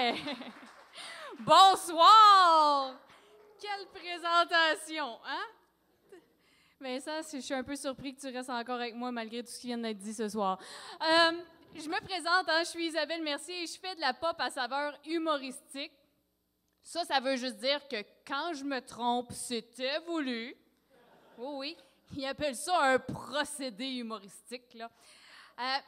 Ouais! Bonsoir! Quelle présentation, hein? Vincent, je suis un peu surpris que tu restes encore avec moi malgré tout ce qui vient d'être dit ce soir. Je me présente, hein, je suis Isabelle Mercier et je fais de la pop à saveur humoristique. Ça veut juste dire que quand je me trompe, c'était voulu. Oh oui, ils appellent ça un procédé humoristique, là.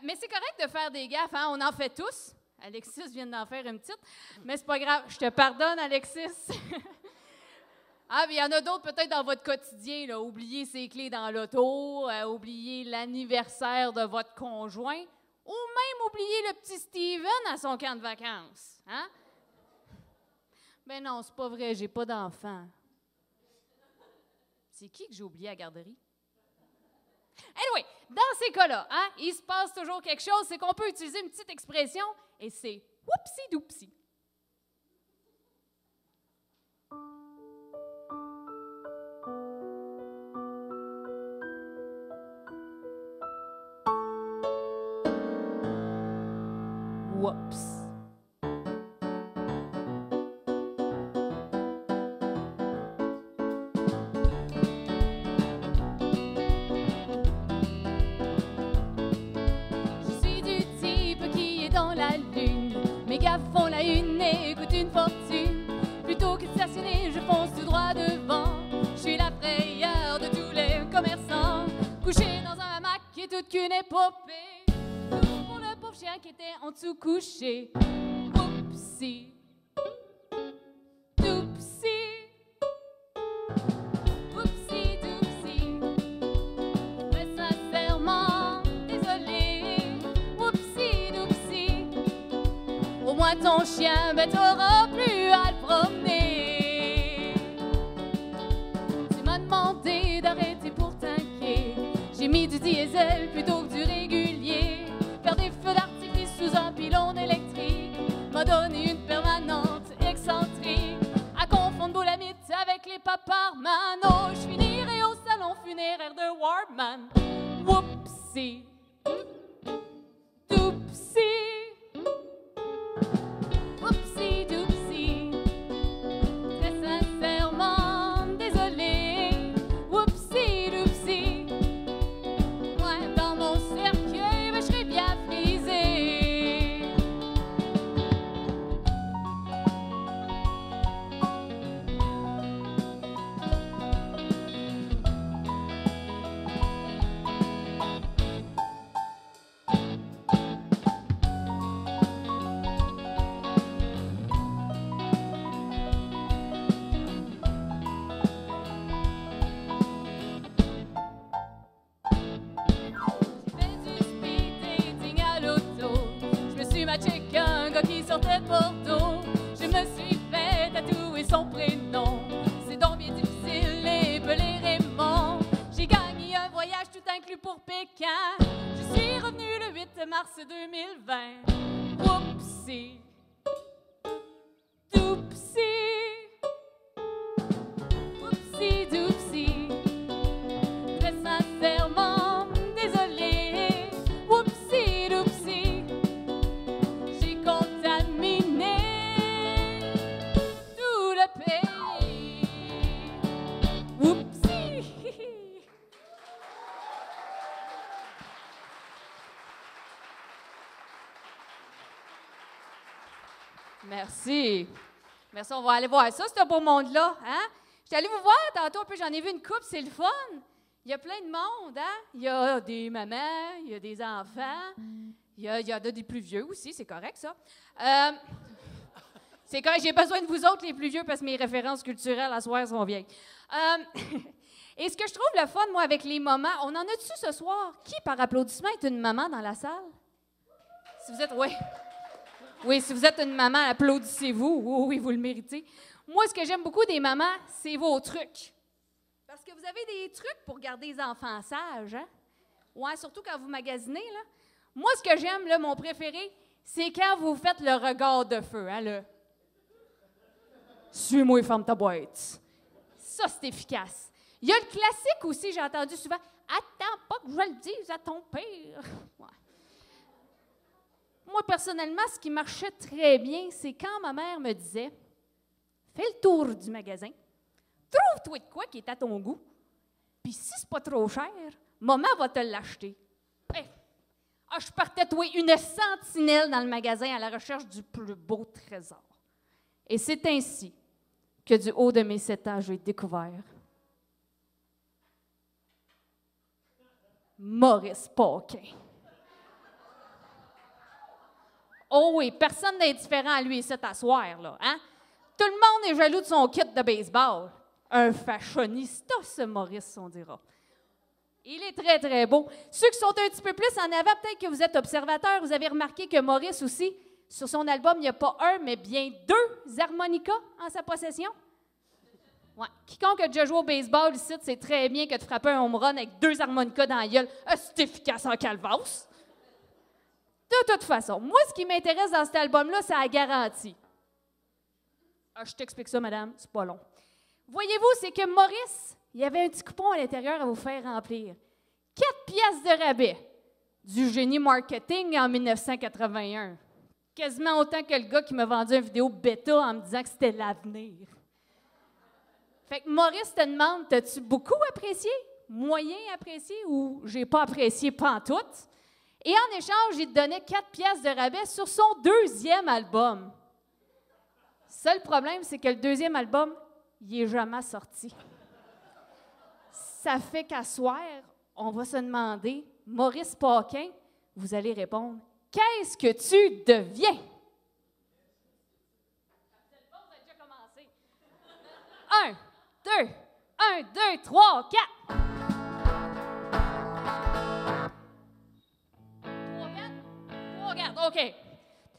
Mais c'est correct de faire des gaffes, hein? On en fait tous. Alexis vient d'en faire une petite, mais c'est pas grave. Je te pardonne, Alexis. Ah, mais il y en a d'autres peut-être dans votre quotidien, là. Oublier ses clés dans l'auto, oublier l'anniversaire de votre conjoint, ou même oublier le petit Steven à son camp de vacances, hein? Ben non, c'est pas vrai, j'ai pas d'enfant. C'est qui que j'ai oublié à la garderie? Anyway, dans ces cas-là, hein, il se passe toujours quelque chose, c'est qu'on peut utiliser une petite expression, et c'est « whoopsie-doopsie ». Whoops. Font la une et coûtent une fortune. Plutôt que de stationner, je fonce tout droit devant. Je suis la frayeur de tous les commerçants. Couché dans un hamac qui est toute qu'une épopée. Tout pour le pauvre chien qui était en dessous couché. Oupsie. Doupsie. Oupsie, doupsie. Très sincèrement, désolé. Oupsie, doupsie. Au moins ton chien, ben t'auras plus à le promener. Tu m'as demandé d'arrêter pour t'inquiéter. J'ai mis du diesel plutôt que du régulier. Faire des feux d'artifice sous un pylône électrique m'a donné une permanente excentrique. À confondre Boulamite avec les paparman. Oh, je finirai au salon funéraire de Wardman. Whoopsie. Doopsie. Oupsie, doupsie, très sincèrement, désolé. Oupsie, doupsie, moi dans mon cercueil, ben, je serais bien frisée. Un gars qui sortait de Bordeaux, je me suis fait tatouer son prénom. C'est donc bien difficile d'épeler Raymond. J'ai gagné un voyage tout inclus pour Pékin. Je suis revenu le 8 mars 2020. Oupsie, doupsie, oupsie, doupsie. Très sincèrement, désolé. Oupsie, doupsie. Merci. Merci, on va aller voir ça, ce beau monde-là. Hein? J'étais allée vous voir tantôt un peu, j'en ai vu une couple, c'est le fun. Il y a plein de monde, hein? Il y a des mamans, il y a des enfants, il y a des plus vieux aussi, c'est correct, ça. C'est correct, j'ai besoin de vous autres, les plus vieux, parce que mes références culturelles à soir sont vieilles. Et ce que je trouve le fun, moi, avec les moments, on en a-tu ce soir? Qui, par applaudissement, est une maman dans la salle? Si vous êtes... Oui, si vous êtes une maman, applaudissez-vous. Oui, vous le méritez. Moi, ce que j'aime beaucoup des mamans, c'est vos trucs. Parce que vous avez des trucs pour garder les enfants sages, hein? Ouais, surtout quand vous magasinez, là. Moi, ce que j'aime, là, mon préféré, c'est quand vous faites le regard de feu, hein, le « Suis-moi et ferme ta boîte ». Ça, c'est efficace. Il y a le classique aussi, j'ai entendu souvent « Attends pas que je le dise à ton père ». Ouais. Moi, Moi, personnellement, ce qui marchait très bien, c'est quand ma mère me disait « Fais le tour du magasin, trouve-toi de quoi qui est à ton goût, puis si c'est pas trop cher, maman va te l'acheter. » Je partais trouver une sentinelle dans le magasin à la recherche du plus beau trésor. Et c'est ainsi que du haut de mes 7 ans, j'ai découvert Maurice Paquin. Oh oui, personne n'est différent à lui ici à soir, là, hein? Tout le monde est jaloux de son kit de baseball. Un fashionista, ce Maurice, on dira. Il est très, très beau. Ceux qui sont un petit peu plus en avant, peut-être que vous êtes observateurs, vous avez remarqué que Maurice aussi, sur son album, il n'y a pas un, mais bien 2 harmonicas en sa possession. Ouais. Quiconque a déjà joué au baseball ici, c'est très bien que de frapper un home run avec 2 harmonicas dans la gueule. C'est efficace en calvasse. De toute façon, moi, ce qui m'intéresse dans cet album-là, c'est la garantie. Je t'explique ça, madame, c'est pas long. Voyez-vous, c'est que Maurice, il y avait un petit coupon à l'intérieur à vous faire remplir. 4 piastres de rabais du génie marketing en 1981. Quasiment autant que le gars qui m'a vendu une vidéo bêta en me disant que c'était l'avenir. Fait que Maurice te demande, t'as-tu beaucoup apprécié, moyen apprécié ou j'ai pas apprécié pantoute? Et en échange, il te donnait 4 piastres de rabais sur son 2e album. Seul problème, c'est que le 2e album, il n'est jamais sorti. Ça fait qu'à soir, on va se demander, Maurice Paquin, vous allez répondre, qu'est-ce que tu deviens? C'est bon, ça a déjà commencé. 1, 2, 3, 4. 3, 4. OK.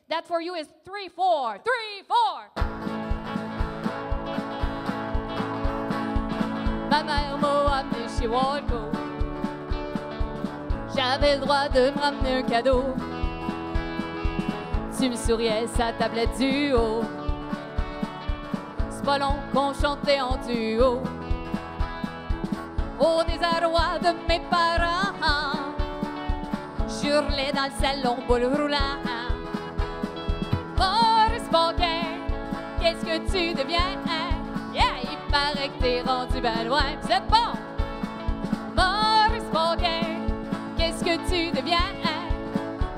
That for you is 3, 4. 3, 4. Ma mère m'a amené chez Walco. J'avais le droit de me ramener un cadeau. Tu me souriais, sa tablette du haut. C'est pas long qu'on chantait en duo. Au désarroi de mes parents, j'hurlais dans le salon, boule roulant. Maurice Paquin, qu'est-ce que tu deviens? Yeah, il paraît que t'es rendu ben loin. Vous êtes bon? Maurice Paquin, qu'est-ce que tu deviens?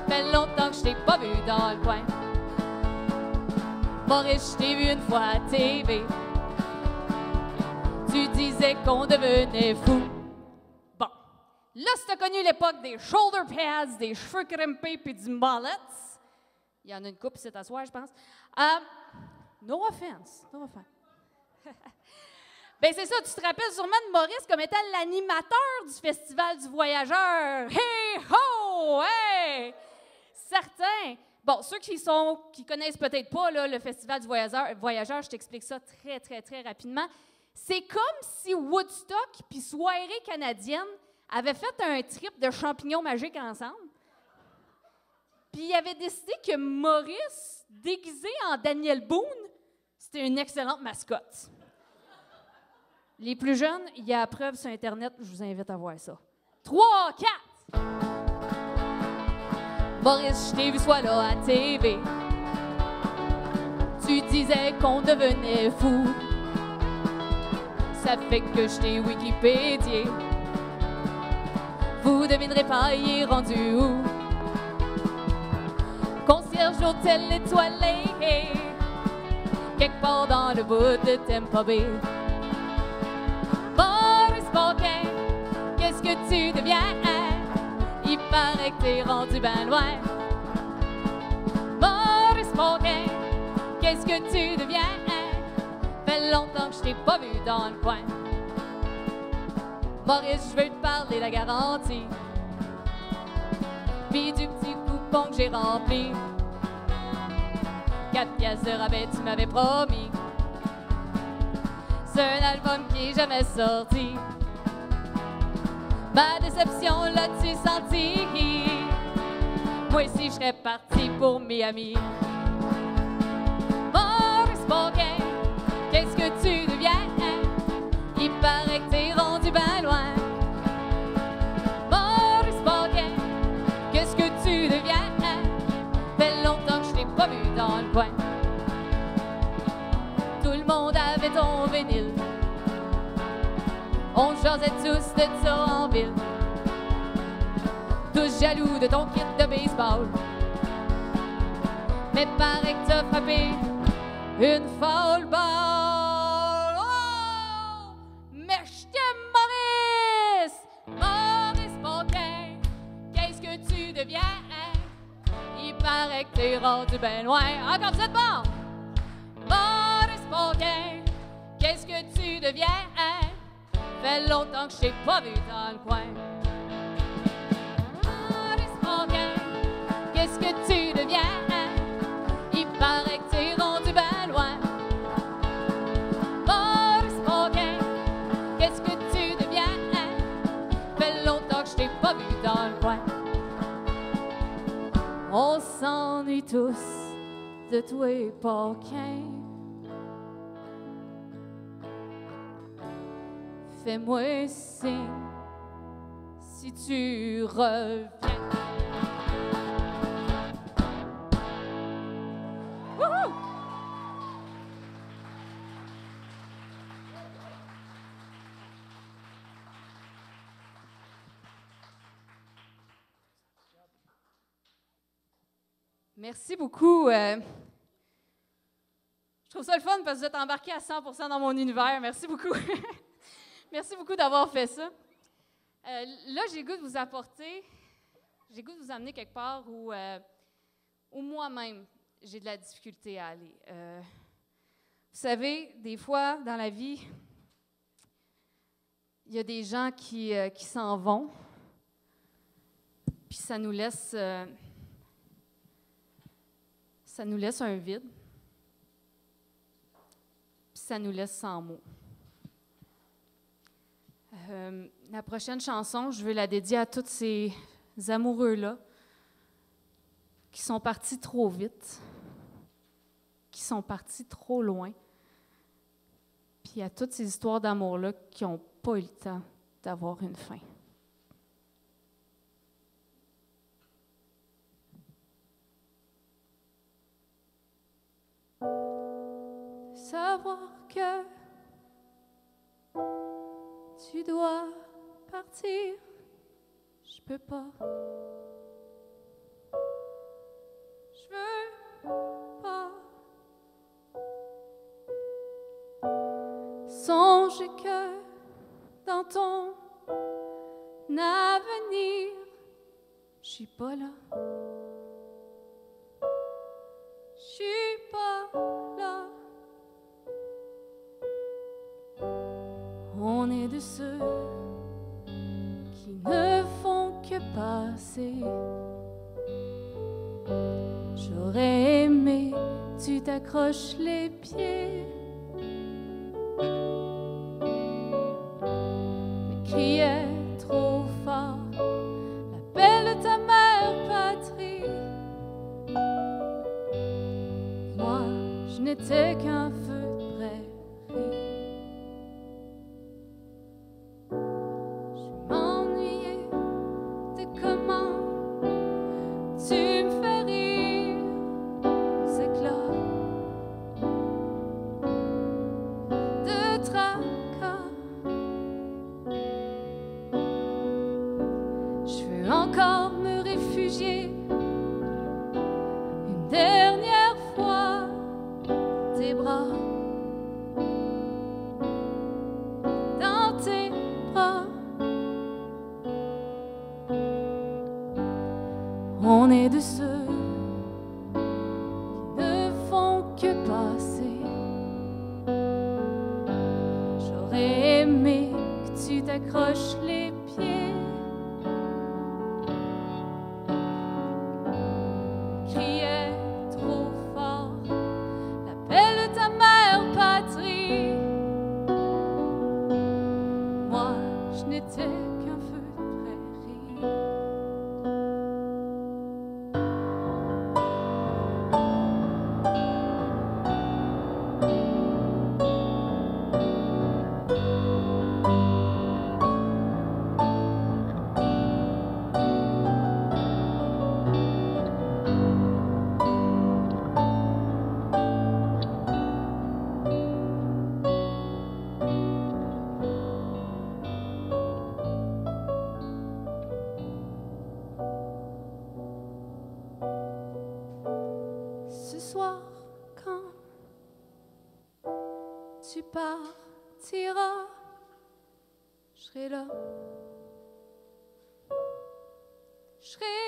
Fait longtemps que je t'ai pas vu dans le coin. Maurice, je t'ai vu une fois à TV. Tu disais qu'on devenait fou. Bon, là, si t'as connu l'époque des shoulder pads, des cheveux crimpés puis du mullet, il y en a une couple, c'est à soir, je pense. No offense, no offense. Ben c'est ça, tu te rappelles sûrement de Maurice comme étant l'animateur du Festival du Voyageur. Hey ho! Hey! Certains. Bon, ceux qui connaissent peut-être pas là, le Festival du Voyageur, je t'explique ça très, très, très rapidement. C'est comme si Woodstock puis Soirée canadienne avaient fait un trip de champignons magiques ensemble. Puis ils avaient décidé que Maurice, déguisé en Daniel Boone, c'était une excellente mascotte. Les plus jeunes, il y a la preuve sur Internet, je vous invite à voir ça. 3, 4! Maurice, je t'ai vu soit là à TV. Tu disais qu'on devenait fou. Ça fait que je t'ai Wikipédié. Vous devinerez pas, il est rendu où? Concierge hôtel étoilé, quelque part dans le bout de Tampa Bay. Maurice Paquin, qu'est-ce que tu deviens? Il paraît que t'es rendu ben loin. Maurice Paquin, qu'est-ce que tu deviens? Fait longtemps que je t'ai pas vu dans le coin. Maurice, je veux te parler de la garantie, puis du petit coupon que j'ai rempli. 4 piastres de rabais, tu m'avais promis. C'est un album qui est jamais sorti. Ma déception, l'as-tu senti? Moi aussi, je serais parti pour Miami. Maurice Paquin, qu'est-ce que tu deviens? Il paraît que t'es rendu ben loin. Maurice Paquin, qu'est-ce que tu deviens? Fait ville. Tous jaloux de ton kit de baseball. Mais paraît que t'as frappé une foul ball. Oh! Mais je t'aime, Maurice! Maurice Paquin, qu'est-ce que tu deviens? Il paraît que t'es rendu ben loin. Encore vous êtes bon! Maurice Paquin, qu'est-ce que tu deviens? Fait longtemps que je t'ai pas vu dans le coin. Maurice Paquin, qu'est-ce que tu deviens? Il paraît que t'es rendu ben loin. Maurice Paquin, qu'est-ce que tu deviens? Fait longtemps que je t'ai pas vu dans le coin. On s'ennuie tous de toi et Paquin. Fais-moi signe si tu reviens. Wouhou! Merci beaucoup. Je trouve ça le fun parce que vous êtes embarqués à 100% dans mon univers. Merci beaucoup. Merci beaucoup d'avoir fait ça. Là, j'ai le goût de vous apporter, j'ai le goût de vous amener quelque part où moi-même, j'ai de la difficulté à aller. Vous savez, des fois, dans la vie, il y a des gens qui s'en vont, puis ça nous laisse un vide, puis ça nous laisse sans mots. La prochaine chanson, je veux la dédier à tous ces amoureux-là qui sont partis trop vite, qui sont partis trop loin, puis à toutes ces histoires d'amour-là qui n'ont pas eu le temps d'avoir une fin. Savoir que tu dois partir, je peux pas. Je veux pas. Songe que dans ton avenir, je suis pas là. Je suis pas là. On est de ceux qui ne font que passer. J'aurais aimé que tu t'accroches les pieds, mais criais trop fort l'appel de ta mère patrie. Moi, je n'étais qu'un feu de prairie. Encore me réfugier une dernière fois tes bras, dans tes bras. On est de ceux qui ne font que passer. J'aurais aimé que tu t'accroches les pieds, criais trop fort l'appel de ta mère patrie. Moi, je n'étais qu'un feu de prairie. soir, quand tu partiras, je serai là. Je serai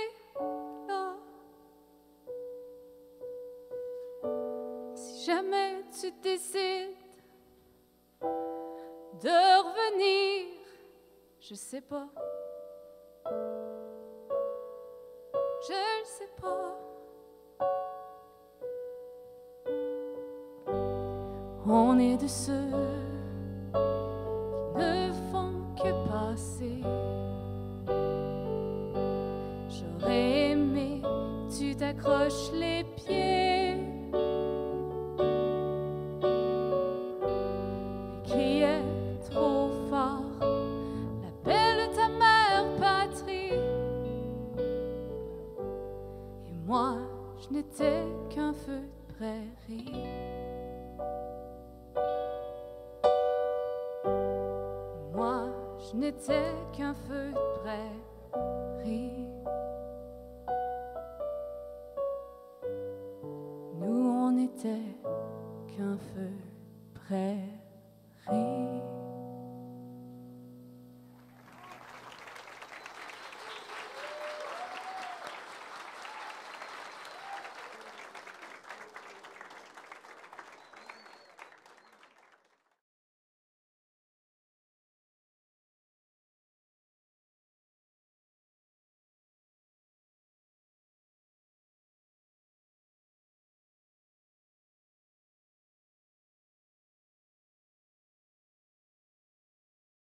là. Si jamais tu décides de revenir, je sais pas. Je ne sais pas. On est de ceux qui ne font que passer. J'aurais aimé que tu t'accroches les pieds, mais criais trop fort l'appel de ta mère patrie. Et moi, je n'étais qu'un feu de prairie. Moi, je n'étais qu'un feu de prairie. Nous, on n'était qu'un feu de prairie.